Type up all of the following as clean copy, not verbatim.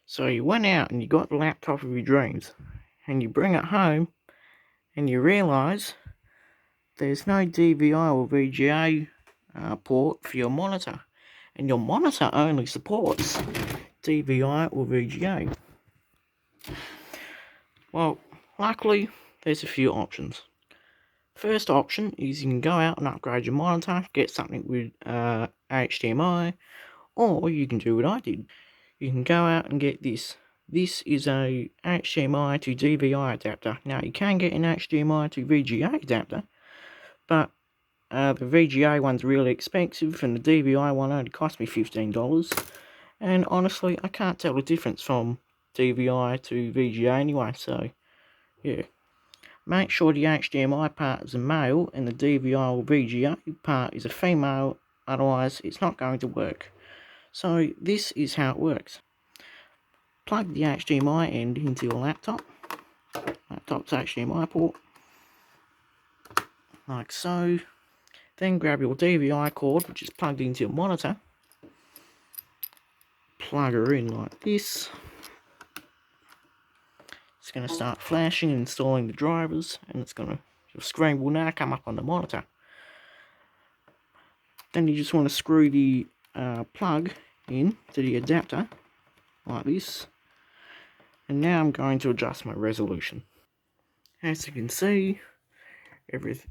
So you went out and you got the laptop of your dreams, and you bring it home, and you realise there's no DVI or VGA port for your monitor, and your monitor only supports DVI or VGA. Well, luckily, there's a few options. First option is you can go out and upgrade your monitor, get something with HDMI, or you can do what I did. You can go out and get this. This is a HDMI to DVI adapter. Now, you can get an HDMI to VGA adapter, but the VGA one's really expensive, and the DVI one only cost me $15. And honestly, I can't tell the difference from DVI to VGA anyway, so yeah. Make sure the HDMI part is a male and the DVI or VGA part is a female, otherwise it's not going to work. So this is how it works. Plug the HDMI end into your laptop's HDMI port, like so. Then grab your DVI cord, which is plugged into your monitor, plug her in like this. It's going to start flashing and installing the drivers, and your screen will now come up on the monitor. Then you just want to screw the plug in to the adapter like this, and now I'm going to adjust my resolution. As you can see,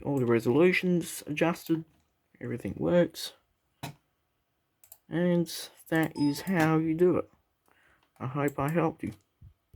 all the resolutions adjusted, everything works, and that is how you do it. I hope I helped you.